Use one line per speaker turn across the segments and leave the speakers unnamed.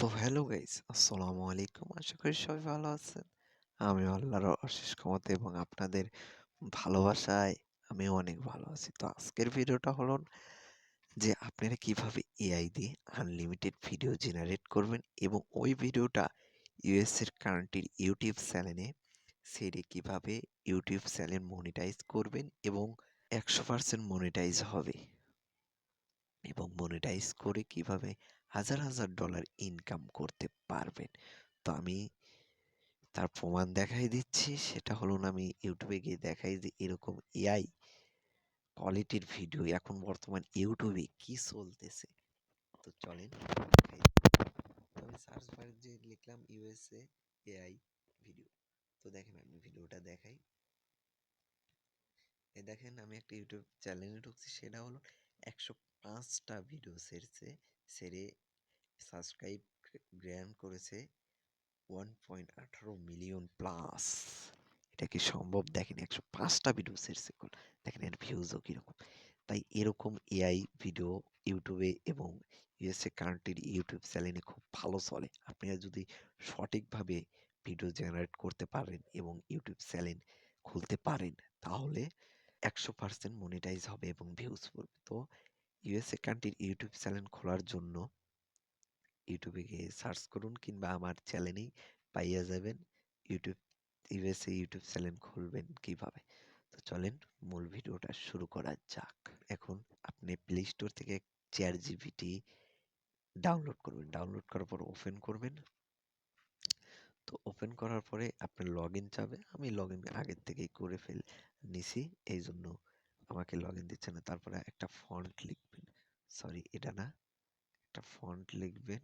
তো hello guys, আসসালামু আলাইকুম। আশা করি সবাই ভালো আছেন। আমি আল্লাহর অশেষ ক্ষমতা এবং আপনাদের ভালোবাসায় আমিও অনেক ভালো আছি। তো আজকের ভিডিওটা হলো যে আপনারা কিভাবে এআই দিয়ে আনলিমিটেড ভিডিও জেনারেট করবেন এবং ওই ভিডিওটা ইউএস এর কান্ট্রির ইউটিউব চ্যানেলে ছেড়ে কিভাবে ইউটিউব চ্যানেল মনিটাইজ করবেন এবং 100% মনিটাইজ হবে এবং মনিটাইজ করে কিভাবে হাজার হাজার ডলার ইনকাম করতে পারবেন। তো আমি তার প্রমাণ দেখাই দিচ্ছি। সেটা হলো না, আমি ইউটিউবে গিয়ে দেখাই যে এরকম এআই কোয়ালিটির ভিডিও এখন বর্তমান ইউটিউবে কি চলতেছে। তো চলেন দেখাই। তো আমি সার্চ বারে যে লিখলাম ইউএসএ এআই ভিডিও। তো দেখেন আমি ভিডিওটা দেখাই। এই দেখেন আমি একটা ইউটিউব চ্যানেলে ঢুকছি, সেটা হলো 105টা ভিডিও ছেড়ে সাবস্ক্রাইব গ্র্যান্ড করেছে 1.18 মিলিয়ন প্লাস। এটা কি সম্ভব? দেখেন 105টা ভিডিও ছেড়েছে, দেখেন এর ভিউজও কিরকম। তাই এরকম এআই ভিডিও ইউটিউবে এবং ইউএসএ কান্ট্রির ইউটিউব চ্যানেলে খুব ভালো চলে। আপনারা যদি সঠিকভাবে ভিডিও জেনারেট করতে পারেন এবং ইউটিউব চ্যানেল খুলতে পারেন, তাহলে 100% মনিটাইজ হবে এবং ভিউজ পড়বে। তো ইউএসএ কান্ট্রির ইউটিউব চ্যানেল খোলার জন্য ইউটিউবে গিয়ে সার্চ করুন কিংবা আমার চ্যানেলেই পাইয়া যাবেন ইউটিউব ইউএসএ ইউটিউব চ্যানেল খুলবেন কিভাবে। তো চলেন মূল ভিডিওটা শুরু করা যাক। এখন আপনি প্লে স্টোর থেকে চ্যাট জিপিটি ডাউনলোড করবেন। ডাউনলোড করার পর ওপেন করবেন। তো ওপেন করার পরে আপনার লগ ইন চাবে। আমি লগ ইন আগের থেকেই করে নিছি, এই জন্য আমাকে লগ ইন দিচ্ছে না। তারপরে একটা ফন্ট লিখবেন, সরি এটা না, একটা ফন্ট লিখবেন।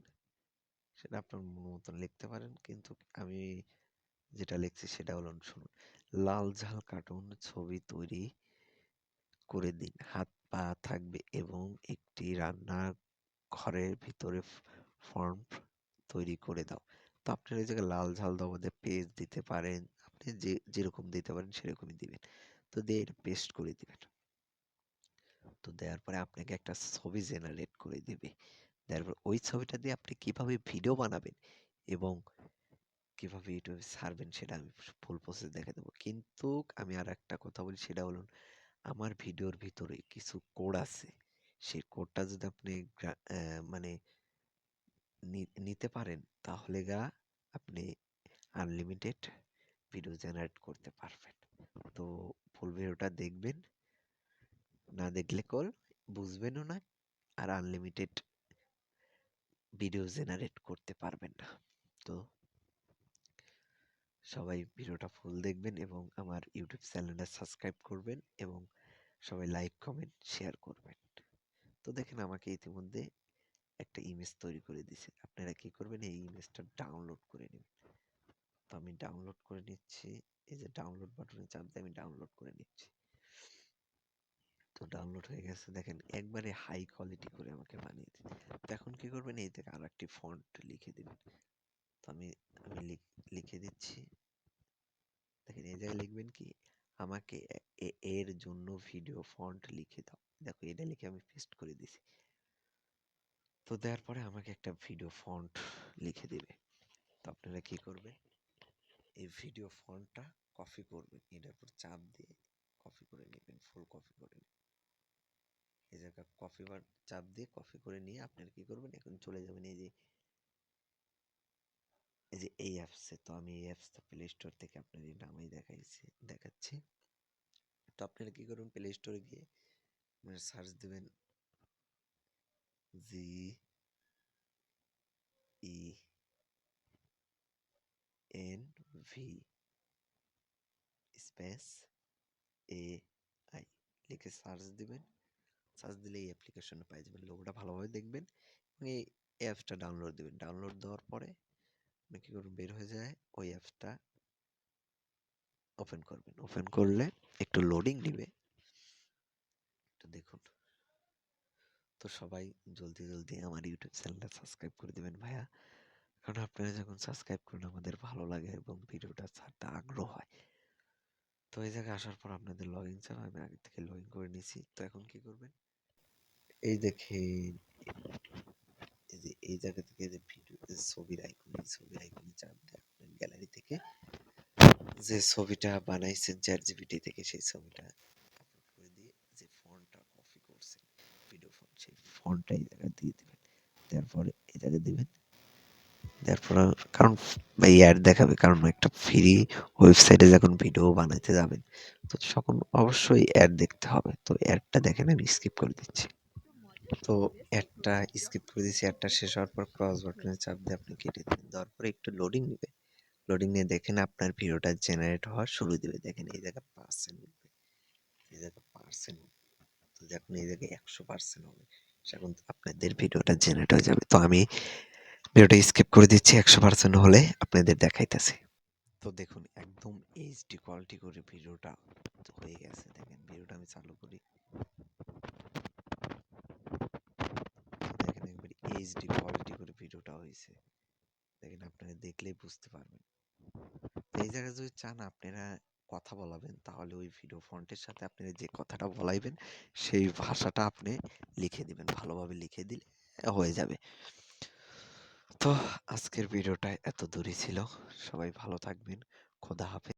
সেটা আপনার মন মতন লিখতে পারেন, কিন্তু আমি যেটা লিখছি সেটা হলো, শুনুন। লাল ঝাল কার্টুন ছবি তৈরি করে দিন, হাত পা থাকবে এবং একটি রান্নার ঘরের ভিতরে ফর্ম তৈরি করে দাও। তো আপনার এই জায়গায় লাল ঝাল দাও মধ্যে পেজ দিতে পারেন, আপনি যেরকম দিতে পারেন সেরকমই দিবেন। তো দিয়ে এটা পেস্ট করে দিবেন। তো দেওয়ার পরে আপনাকে একটা ছবি জেনারেট করে দিবে। দেওয়ার পর ওই ছবিটা দিয়ে আপনি কিভাবে ভিডিও বানাবেন এবং কিভাবে ইউটিউবে ছাড়বেন সেটা আমি ফুল প্রসেস দেখে দেবো। কিন্তু আমি আর একটা কথা বলি, সেটা হলো আমার ভিডিওর ভিতরে কিছু কোড আছে। সেই কোডটা যদি আপনি মানে নিতে পারেন, তাহলে আপনি আনলিমিটেড ভিডিও জেনারেট করতে পারবেন। তো ফুল ভিডিওটা দেখবেন, না দেখলে বুঝবেনও না, আর আনলিমিটেড ভিডিও জেনারেট করতে পারবেন না। তো সবাই ভিডিওটা ফুল দেখবেন এবং আমার ইউটিউব চ্যানেলটা সাবস্ক্রাইব করবেন এবং সবাই লাইক কমেন্ট শেয়ার করবেন। তো দেখেন আমাকে ইতিমধ্যে একটা ইমেজ তৈরি করে দিছে। আপনারা কি করবেন, এই ইমেজটা ডাউনলোড করে নেবেন। তো আমি ডাউনলোড করে নিচ্ছি। এই যে ডাউনলোড বাটনে চাপ দিয়ে আমি ডাউনলোড করে নিচ্ছি। তো ডাউনলোড হয়ে গেছে, দেখেন একবারে হাই কোয়ালিটি করে আমাকে বানিয়ে দিন। তো এখন কি করবেন, এই থেকে আর একটি ফন্ট লিখে দিবেন। তো আমি আমি লিখে দিচ্ছি। দেখেন এই জায়গায় লিখবেন কি, আমাকে এর জন্য ভিডিও ফন্ট লিখে দাও। দেখো এটা লিখে আমি পেস্ট করে দিছি। তো দেওয়ার পরে আমাকে একটা ভিডিও ফন্ট লিখে দিবে। তো আপনারা কি করবেন, এই ভিডিও ফন্টটা কপি করবেন, এটার উপর চাপ দিয়ে কপি করে নেবেন, ফুল কপি করে নেবেন। এই জায়গা কপি বার চাপ দিয়ে কপি করে নিয়ে আপনারা কি করবেন, এখন চলে যাবেন এই যে এই অ্যাপসে। তো আমি এই অ্যাপসটা প্লে স্টোর থেকে আপনাদের নামেই দেখাচ্ছি। তো আপনারা কি করবেন, প্লে স্টোরে গিয়ে মানে সার্চ দিবেন G E N V space A I লিখে সার্চ দিবেন। সার্চ দিলে এই অ্যাপ্লিকেশনটা পাই যাবেন। লোগোটা ভালোভাবে দেখবেন এবং এই অ্যাপসটা ডাউনলোড দিবেন। ডাউনলোড দেওয়ার পরে আপনি কি করবেন, বের হয়ে যায় ওই অ্যাপসটা ওপেন করবেন। ওপেন করলে একটু লোডিং নিবে, তো দেখুন। তো সবাই জলদি জলদি আমার ইউটিউব চ্যানেলটা সাবস্ক্রাইব করে দিবেন ভাইয়া, কারণ আপনারা যখন সাবস্ক্রাইব করেন আমাদের ভালো লাগে এবং ভিডিওটা ছাড়তে আগ্রহ হয়। তো এই জায়গায় আসার পর আপনাদের লগ ইন চান, আমি আগে থেকে লগ ইন করে নিয়েছি। তো এখন কি করবেন, এই দেখেন এই যে এই জায়গা থেকে যে ভিডিও ছবির আইকন, এই ছবির আইকনে চাপ দিয়ে আপনার গ্যালারি থেকে যে ছবিটা বানাইছেন চ্যাট জিপিটি থেকে সেই ছবিটা আপলোড করে দিয়ে যে ফন্টটা কপি করছেন ভিডিও ফন্ট, সেই ফন্টটা এই জায়গায় দিয়ে দিবেন। তারপরে এই জায়গায় দিবেন, তারপর কারণ এই অ্যাড দেখাবে, কারণ একটা ফ্রি ওয়েবসাইটে যখন ভিডিও বানাইতে যাবেন তো তখন অবশ্যই অ্যাড দেখতে হবে। তো অ্যাডটা দেখেন আমি স্কিপ করে দিচ্ছি। তো অ্যাডটা স্কিপ করে দিচ্ছি। অ্যাডটা শেষ হওয়ার পর ক্রস বাটনে চাপ দিয়ে আপনি কেটে দিবেন। দেওয়ার পরে একটু লোডিং নেবে। লোডিং নিয়ে দেখেন আপনার ভিডিওটা জেনারেট হওয়া শুরু দিবে। দেখেন এই জায়গায় পার্সেন্ট উঠবে, এই জায়গায় পার্সেন্ট উঠবে। তো যখন এই জায়গায় 100% হবে তখন আপনাদের ভিডিওটা জেনারেট হয়ে যাবে। তো আমি ভিডিওটা স্কিপ করে দিচ্ছি, 100% হলে আপনাদের দেখাইতেছি। তো দেখুন একদম এইচডি কোয়ালিটি করে ভিডিওটা হয়ে গেছে। দেখেন ভিডিওটা আমি চালু করি, দেখেন একবার এইচডি কোয়ালিটি করে ভিডিওটা হয়েছে। দেখেন আপনারা দেখলেই বুঝতে পারবেন। এই জায়গায় যদি চান আপনারা কথা বলাবেন তাহলে ওই ভিডিও ফন্টের সাথে আপনারা যে কথাটা বলাইবেন সেই ভাষাটা আপনি লিখে দিবেন, ভালোভাবে লিখে দিলে হয়ে যাবে। তো আজকের ভিডিওটা এত দূরই ছিল। সবাই ভালো থাকবেন। খোদা হাফেজ।